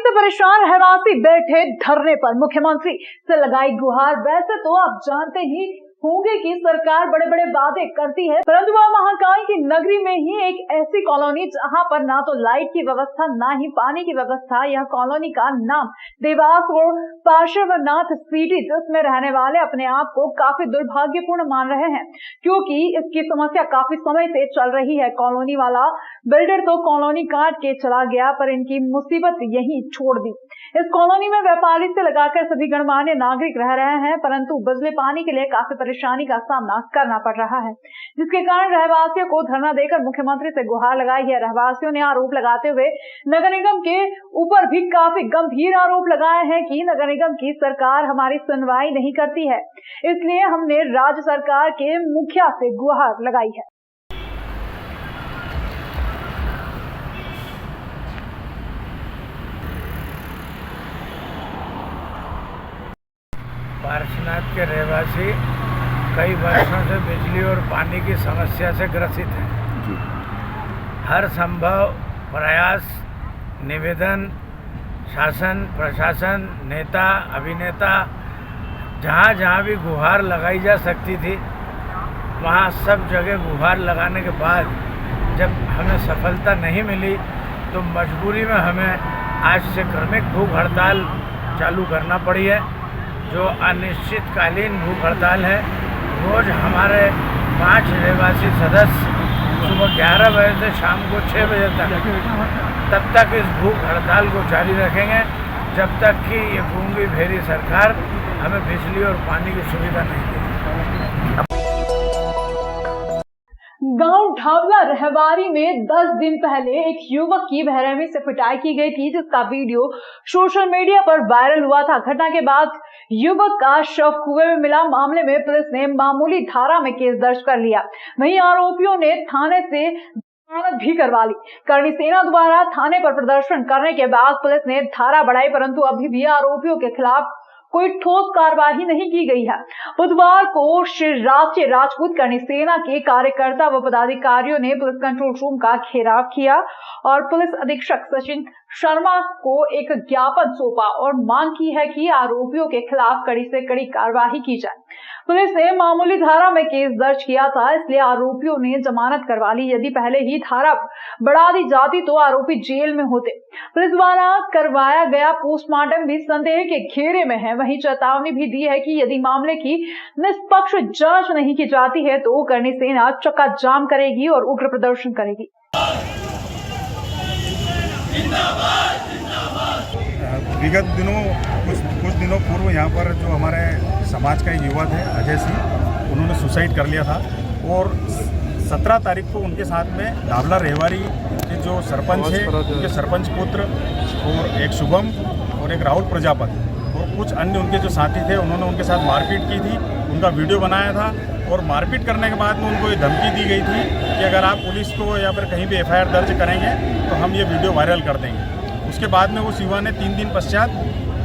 से परेशान रहवासी बैठे धरने पर, मुख्यमंत्री से लगाई गुहार। वैसे तो आप जानते ही होंगे कि सरकार बड़े बड़े वादे करती है, परंतु वह महाकाल की नगरी में ही एक ऐसी कॉलोनी जहां पर ना तो लाइट की व्यवस्था ना ही पानी की व्यवस्था। यह कॉलोनी का नाम देवास रोड पार्श्वनाथ सिटी, जिसमें रहने वाले अपने आप को काफी दुर्भाग्यपूर्ण मान रहे हैं, क्योंकि इसकी समस्या काफी समय से चल रही है। कॉलोनी वाला बिल्डर तो कॉलोनी काट के चला गया, पर इनकी मुसीबत यही छोड़ दी। इस कॉलोनी में व्यापारी से लगाकर सभी गणमान्य नागरिक रह रहे हैं, परंतु बिजली पानी के लिए काफी परेशानी का सामना करना पड़ रहा है, जिसके कारण रहवासियों को धरना देकर मुख्यमंत्री से गुहार लगाई है। रहवासियों ने आरोप लगाते हुए नगर निगम के ऊपर भी काफी गंभीर आरोप लगाए हैं कि नगर निगम की सरकार हमारी सुनवाई नहीं करती है, इसलिए हमने राज्य सरकार के मुखिया से गुहार लगाई है। पार्श्वनाथ के रहवासी कई वर्षों से बिजली और पानी की समस्या से ग्रसित हैं। हर संभव प्रयास, निवेदन शासन, प्रशासन, नेता, अभिनेता जहाँ जहाँ भी गुहार लगाई जा सकती थी, वहाँ सब जगह गुहार लगाने के बाद जब हमें सफलता नहीं मिली तो मजबूरी में हमें आज से क्रमिक भूख हड़ताल चालू करना पड़ी है, जो अनिश्चितकालीन भूख हड़ताल है। रोज हमारे 5 रहवासी सदस्य सुबह 11 बजे से शाम को 6 बजे तब तक इस भूख हड़ताल को जारी रखेंगे, जब तक कि ये गूंगी भेरी सरकार हमें बिजली और पानी की सुविधा नहीं देगी। गांव ढावला रहवारी में 10 दिन पहले एक युवक की बेरहमी से पिटाई की गई थी, जिसका वीडियो सोशल मीडिया पर वायरल हुआ था। घटना के बाद युवक का शव कुएं में मिला। मामले में पुलिस ने मामूली धारा में केस दर्ज कर लिया। वहीं आरोपियों ने थाने से जमानत भी करवा ली। करणी सेना द्वारा थाने पर प्रदर्शन करने के बाद पुलिस ने धारा बढ़ाई, परंतु अभी भी आरोपियों के खिलाफ कोई ठोस कार्रवाई नहीं की गई है। बुधवार को श्री राष्ट्रीय राजपूत करणी सेना के कार्यकर्ता व पदाधिकारियों ने पुलिस कंट्रोल रूम का घेराव किया और पुलिस अधीक्षक सचिन शर्मा को एक ज्ञापन सौंपा और मांग की है कि आरोपियों के खिलाफ कड़ी से कड़ी कार्रवाई की जाए। पुलिस ने मामूली धारा में केस दर्ज किया था, इसलिए आरोपियों ने जमानत करवा ली। यदि पहले ही धारा बढ़ा दी जाती तो आरोपी जेल में होते। पुलिस द्वारा करवाया गया पोस्टमार्टम भी संदेह के घेरे में है। वहीं चेतावनी भी दी है कि यदि मामले की निष्पक्ष जांच नहीं की जाती है तो करणी सेना चक्का जाम करेगी और उग्र प्रदर्शन करेगी। विगत दिनों कुछ दिनों पूर्व यहाँ पर जो हमारे समाज का एक युवा थे अजय सिंह, उन्होंने सुसाइड कर लिया था और 17 तारीख को उनके साथ में ढावला रहवारी के जो सरपंच है, उनके सरपंच पुत्र और एक शुभम और एक राहुल प्रजापति और कुछ अन्य उनके जो साथी थे, उन्होंने उनके साथ मारपीट की थी। उनका वीडियो बनाया था और मारपीट करने के बाद में उनको ये धमकी दी गई थी कि अगर आप पुलिस को या फिर कहीं भी FIR दर्ज करेंगे तो हम ये वीडियो वायरल कर देंगे। उसके बाद में उस युवा ने 3 दिन पश्चात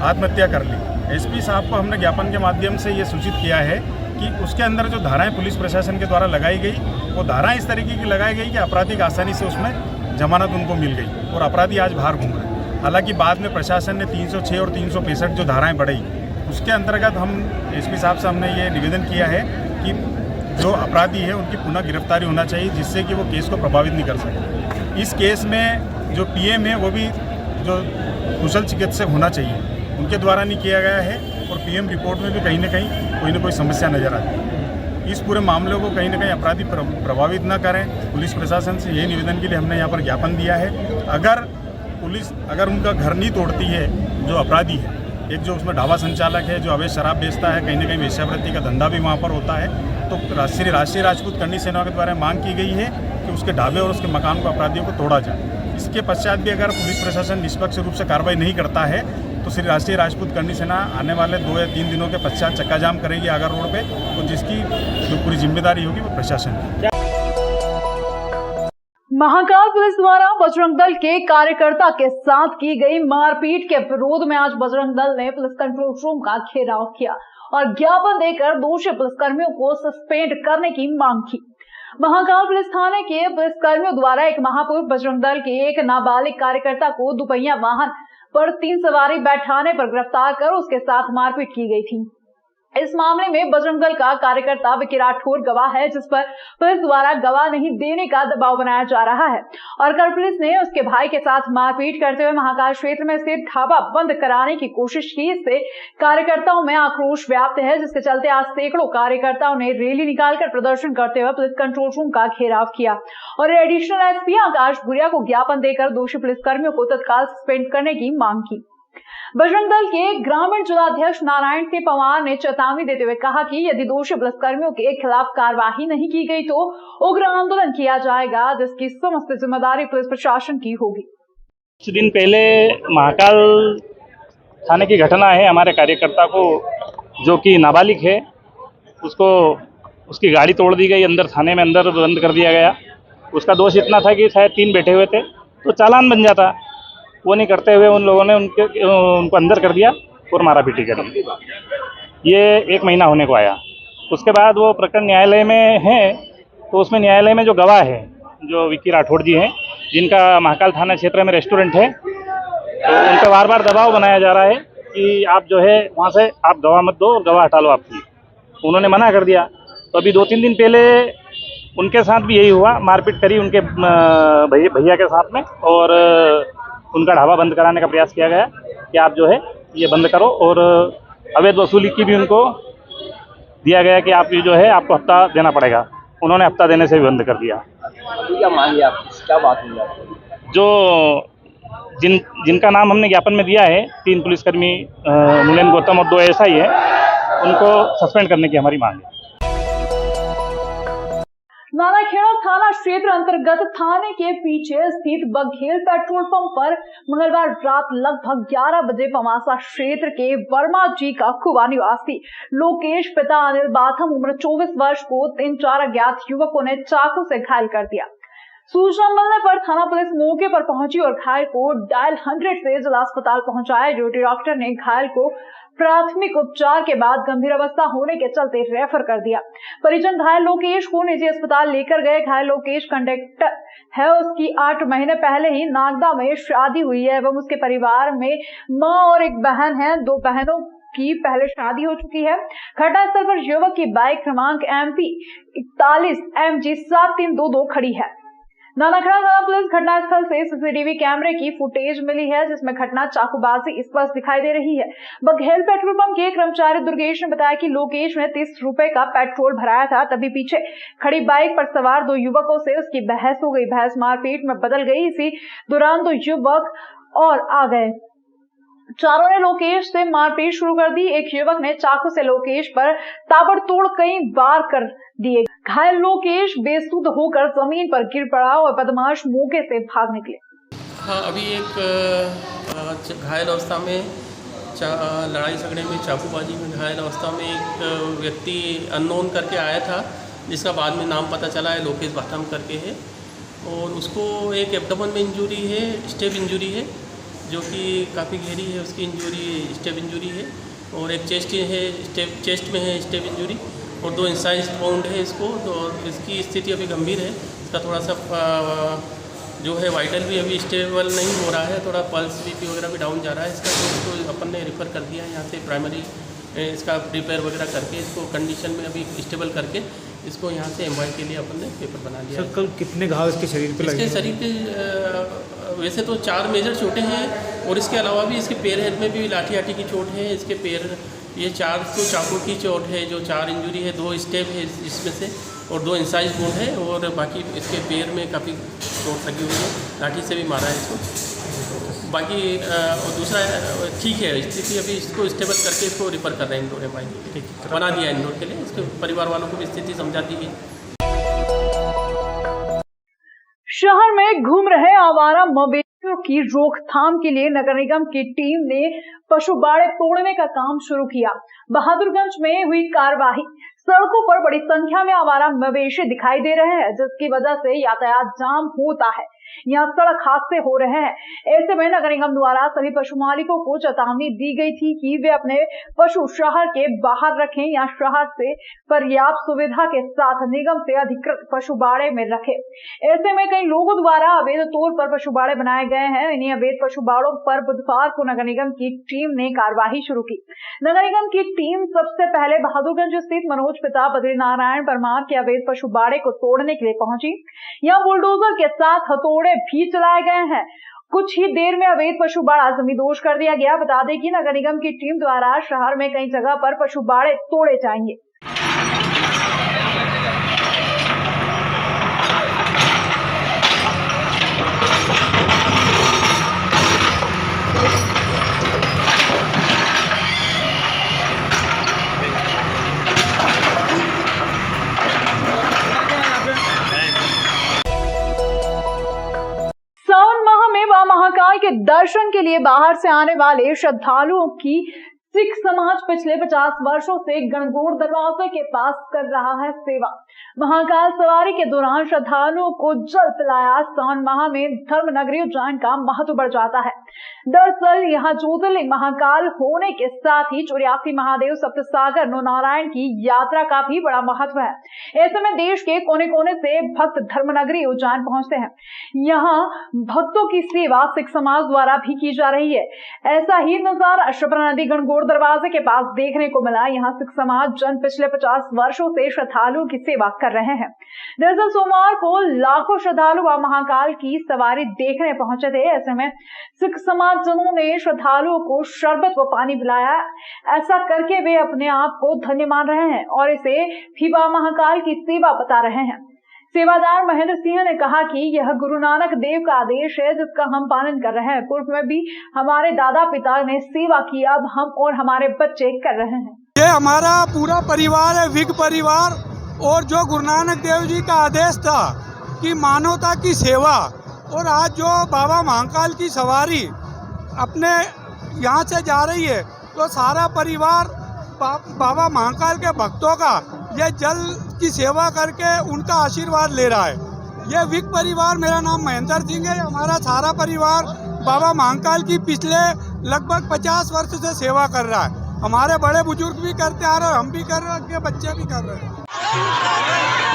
आत्महत्या कर ली। SP साहब को हमने ज्ञापन के माध्यम से ये सूचित किया है कि उसके अंदर जो धाराएं पुलिस प्रशासन के द्वारा लगाई गई, वो धाराएं इस तरीके की लगाई गई कि अपराधी आसानी से उसमें जमानत उनको मिल गई और अपराधी आज बाहर घूम रहे हैं। हालांकि बाद में प्रशासन ने 306 और 365 जो धाराएं बढ़ाई, उसके अंतर्गत हम SP साहब से हमने ये निवेदन किया है कि जो अपराधी है उनकी पुनः गिरफ्तारी होना चाहिए, जिससे कि वो केस को प्रभावित नहीं कर सके। इस केस में जो PM है वो भी जो कुशल चिकित्सक होना चाहिए, उनके द्वारा नहीं किया गया है और PM रिपोर्ट में भी कहीं ना कोई समस्या नज़र आती है। इस पूरे मामले को कहीं ना कहीं अपराधी प्रभावित न करें। पुलिस प्रशासन से यही निवेदन के लिए हमने यहाँ पर ज्ञापन दिया है। अगर पुलिस उनका घर नहीं तोड़ती है जो अपराधी है, एक जो उसमें ढाबा संचालक है जो अवैध शराब बेचता है, कहीं ना कहीं वेश्यावृत्ति का धंधा भी वहाँ पर होता है, तो राष्ट्रीय राजपूत करणी सेना के द्वारा मांग की गई है कि उसके ढाबे और उसके मकान को अपराधियों को तोड़ा जाए। इसके पश्चात भी अगर पुलिस प्रशासन निष्पक्ष रूप से कार्रवाई नहीं करता है तो श्री राष्ट्रीय राजपूत करणी सेना आने वाले 2 या 3 दिनों के पश्चात चक्का जाम करेगी आगर रोड पे, तो जिसकी जो पूरी जिम्मेदारी होगी वो प्रशासन की। महाकाल पुलिस द्वारा बजरंग दल के कार्यकर्ता के साथ की गई मारपीट के विरोध में आज बजरंग दल ने पुलिस कंट्रोल रूम का घेराव किया और ज्ञापन देकर दोषी पुलिसकर्मियों को सस्पेंड करने की मांग की। महाकाल पुलिस थाने के पुलिसकर्मियों द्वारा एक महापुरुष बजरंग दल के एक नाबालिग कार्यकर्ता को दुपहिया वाहन पर 3 सवारी बैठाने पर गिरफ्तार कर उसके साथ मारपीट की गई थी। इस मामले में बजरंग दल का कार्यकर्ता विक्की राठौर गवाह है, जिस पर पुलिस द्वारा गवाह नहीं देने का दबाव बनाया जा रहा है और कल पुलिस ने उसके भाई के साथ मारपीट करते हुए महाकाल क्षेत्र में स्थित ढाबा बंद कराने की कोशिश की। इससे कार्यकर्ताओं में आक्रोश व्याप्त है, जिसके चलते आज सैकड़ों कार्यकर्ताओं ने रैली निकालकर प्रदर्शन करते हुए पुलिस कंट्रोल रूम का घेराव किया और एडिशनल एसपी आकाश भूरिया को ज्ञापन देकर दोषी पुलिसकर्मियों को तत्काल सस्पेंड करने की मांग की। बजरंग दल के ग्रामीण जिलाध्यक्ष नारायण सिंह पवार ने चेतावनी देते हुए कहा कि यदि दोषी पुलिसकर्मियों के खिलाफ कार्रवाई नहीं की गई तो उग्र आंदोलन किया जाएगा, जिसकी समस्त जिम्मेदारी पुलिस प्रशासन की होगी। कुछ दिन पहले महाकाल थाने की घटना है। हमारे कार्यकर्ता को जो कि नाबालिग है उसको उसकी गाड़ी तोड़ दी गई, अंदर थाने में अंदर बंद कर दिया गया। उसका दोष इतना था कि शायद 3 बैठे हुए थे तो चालान बन जाता, वो नहीं करते हुए उन लोगों ने उनको अंदर कर दिया और मारा पीटी कर दी। ये 1 महीना होने को आया। उसके बाद वो प्रकरण न्यायालय में है तो उसमें न्यायालय में जो गवाह है जो विक्की राठौर जी हैं, जिनका महाकाल थाना क्षेत्र में रेस्टोरेंट है, तो उन पर बार बार दबाव बनाया जा रहा है कि आप जो है वहाँ से आप गवाह मत दो और गवाह हटा लो आपकी। उन्होंने मना कर दिया। तो अभी 2-3 दिन पहले उनके साथ भी यही हुआ, मारपीट करी उनके भैया के साथ में और उनका ढाबा बंद कराने का प्रयास किया गया कि आप जो है ये बंद करो और अवैध वसूली की भी उनको दिया गया कि आप ये जो है आपको हफ्ता देना पड़ेगा। उन्होंने हफ्ता देने से भी बंद कर दिया। क्या मांगे आप, क्या बात हुई आपको? जो जिनका नाम हमने ज्ञापन में दिया है, 3 पुलिसकर्मी मुलेन गौतम और 2 एसआई है, उनको सस्पेंड करने की हमारी मांग है। नानाखेड़ा थाना क्षेत्र अंतर्गत थाने के पीछे स्थित बघेल पेट्रोल पंप पर मंगलवार रात लगभग 11 बजे पमासा क्षेत्र के वर्मा जी का खुबा निवासी लोकेश पिता अनिल बाथम उम्र 24 वर्ष को 3-4 अज्ञात युवकों ने चाकू से घायल कर दिया। सूचना मिलने पर थाना पुलिस मौके पर पहुंची और घायल को डायल 100 से जिला अस्पताल पहुंचाया। ड्यूटी डॉक्टर ने घायल को प्राथमिक उपचार के बाद गंभीर अवस्था होने के चलते रेफर कर दिया। परिजन घायल लोकेश को निजी अस्पताल लेकर गए। घायल लोकेश कंडक्टर है, उसकी 8 महीने पहले ही नागदा में शादी हुई है एवं उसके परिवार में मां और एक बहन है। 2 बहनों की पहले शादी हो चुकी है। घटनास्थल पर युवक की बाइक क्रमांक MP 41 MG 7322 खड़ी है। नानाखेड़ा थाना पुलिस घटनास्थल से सीसीटीवी कैमरे की फुटेज मिली है, जिसमें घटना चाकूबाजी स्पष्ट दिखाई दे रही है। बघेल पेट्रोल पंप के कर्मचारी दुर्गेश ने बताया कि लोकेश ने 30 रुपए का पेट्रोल भराया था, तभी पीछे खड़ी बाइक पर सवार 2 युवकों से उसकी बहस हो गई। बहस मारपीट में बदल गई। इसी दौरान 2 युवक और आ गए। चारों ने लोकेश से मारपीट शुरू कर दी। एक युवक ने चाकू से लोकेश पर ताबड़तोड़ कई वार कर दिए। घायल लोकेश बेसुध होकर जमीन पर गिर पड़ा और बदमाश मौके से भाग निकले। हाँ, अभी एक घायल अवस्था में लड़ाई झगड़े में चाकूबाजी में घायल अवस्था में एक व्यक्ति अननोन करके आया था, जिसका बाद में नाम पता चला है लोकेश बाथम करके है और उसको एक एब्डोमेन में इंजरी है, स्टेप इंजरी है जो कि काफ़ी गहरी है। उसकी इंजरी स्टेप इंजरी है और एक चेस्ट में है स्टेप इंजरी और 2 इंसाइज वाउंड है इसको। तो इसकी स्थिति अभी गंभीर है। इसका थोड़ा सा जो है वाइटल भी अभी स्टेबल नहीं हो रहा है, थोड़ा पल्स BP वगैरह भी डाउन जा रहा है इसका। तो इसको अपन ने रेफ़र कर दिया है यहाँ से प्राइमरी इसका रिपेयर वगैरह करके इसको कंडीशन में अभी स्टेबल करके इसको यहाँ से MRI के लिए अपन ने पेपर बना लिया। सर, कल कितने घाव इसके शरीर पे लगे? इसके शरीर पे वैसे तो 4 मेजर चोटें हैं और इसके अलावा भी इसके पैर हेड में भी लाठी की चोट है। इसके पैर ये 4 तो चाकू की चोट है, जो 4 इंजरी है, 2 स्टेप है इसमें से और 2 इंसाइज वुंड है और बाकी इसके पैर में काफ़ी चोट लगी हुई है, लाठी से भी मारा है इसको। बाकी और दूसरा ठीक है स्थिति, अभी इसको स्टेबल करके इसको रिफ़र कर रहे हैं इंदौर MRI बना दिया इंदौर के लिए। इसके परिवार वालों को भी स्थिति समझा दी गई। शहर में घूम रहे आवारा मवेशियों की रोकथाम के लिए नगर निगम की टीम ने पशु बाड़े तोड़ने का काम शुरू किया। बहादुरगंज में हुई कार्रवाई। सड़कों पर बड़ी संख्या में आवारा मवेशी दिखाई दे रहे हैं, जिसकी वजह से यातायात जाम होता है। यहाँ सड़क हादसे हो रहे हैं। ऐसे में नगर निगम द्वारा सभी पशु मालिकों को चेतावनी दी गई थी कि वे अपने पशु शहर के बाहर रखें या शहर से पर्याप्त सुविधा के साथ निगम से अधिकृत पशु बाड़े में रखें। ऐसे में कई लोगों द्वारा अवैध तौर पर पशु बाड़े बनाए गए हैं। इन्हीं अवैध पशु बाड़ों पर बुधवार को नगर निगम की टीम ने कार्यवाही शुरू की। नगर निगम की टीम सबसे पहले बहादुरगंज स्थित मनोज पिता बद्रीनारायण परमार के अवैध पशु बाड़े को तोड़ने के लिए पहुंची। यहाँ बुलडोजर के साथ हथौड़े भी चलाए गए हैं। कुछ ही देर में अवैध पशु बाड़ा जमींदोज कर दिया गया। बता दें कि नगर निगम की टीम द्वारा शहर में कई जगह पर पशु बाड़े तोड़े जाएंगे। महाकाल के दर्शन के लिए बाहर से आने वाले श्रद्धालुओं की सिख समाज पिछले 50 वर्षों से गणगौर दरवाजे के पास कर रहा है सेवा। महाकाल सवारी के दौरान श्रद्धालुओं को जल पिलाया सावन माह में धर्म नगरी उज्जैन का महत्व बढ़ जाता है। दरअसल यहाँ ज्योतिर्लिंग महाकाल होने के साथ ही 84 महादेव सप्तसागर नौनारायण की यात्रा का भी बड़ा महत्व है। ऐसे में देश के कोने कोने से भक्त धर्म नगरी उज्जैन पहुंचते हैं। यहाँ भक्तों की सेवा सिख समाज द्वारा भी की जा रही है। ऐसा ही नजारा अश्वपरा नदी गणगौर दरवाजे के पास देखने को मिला। यहाँ सिख समाज जन पिछले 50 वर्षों से श्रद्धालुओं की सेवा कर रहे हैं। दरअसल सोमवार को लाखों श्रद्धालु महाकाल की सवारी देखने पहुंचे थे। ऐसे में सिख समाज जनों ने श्रद्धालुओं को शरबत व पानी पिलाया। ऐसा करके वे अपने आप को धन्य मान रहे हैं और इसे फीबा महाकाल की सेवा बता रहे हैं। सेवादार महेंद्र सिंह ने कहा कि यह गुरु नानक देव का आदेश है, जिसका हम पालन कर रहे हैं। पूर्व में भी हमारे दादा पिता ने सेवा की, अब हम और हमारे बच्चे कर रहे हैं। ये हमारा पूरा परिवार है, विग परिवार, और जो गुरु नानक देव जी का आदेश था कि मानवता की सेवा, और आज जो बाबा महाकाल की सवारी अपने यहाँ से जा रही है, तो सारा परिवार बाबा महाकाल के भक्तों का ये जल की सेवा करके उनका आशीर्वाद ले रहा है। ये विग परिवार, मेरा नाम महेंद्र सिंह है, हमारा सारा परिवार बाबा महाकाल की पिछले लगभग 50 वर्ष से सेवा कर रहा है। हमारे बड़े बुजुर्ग भी करते आ रहे हैं, हम भी कर रहे हैं, बच्चे भी कर रहे हैं।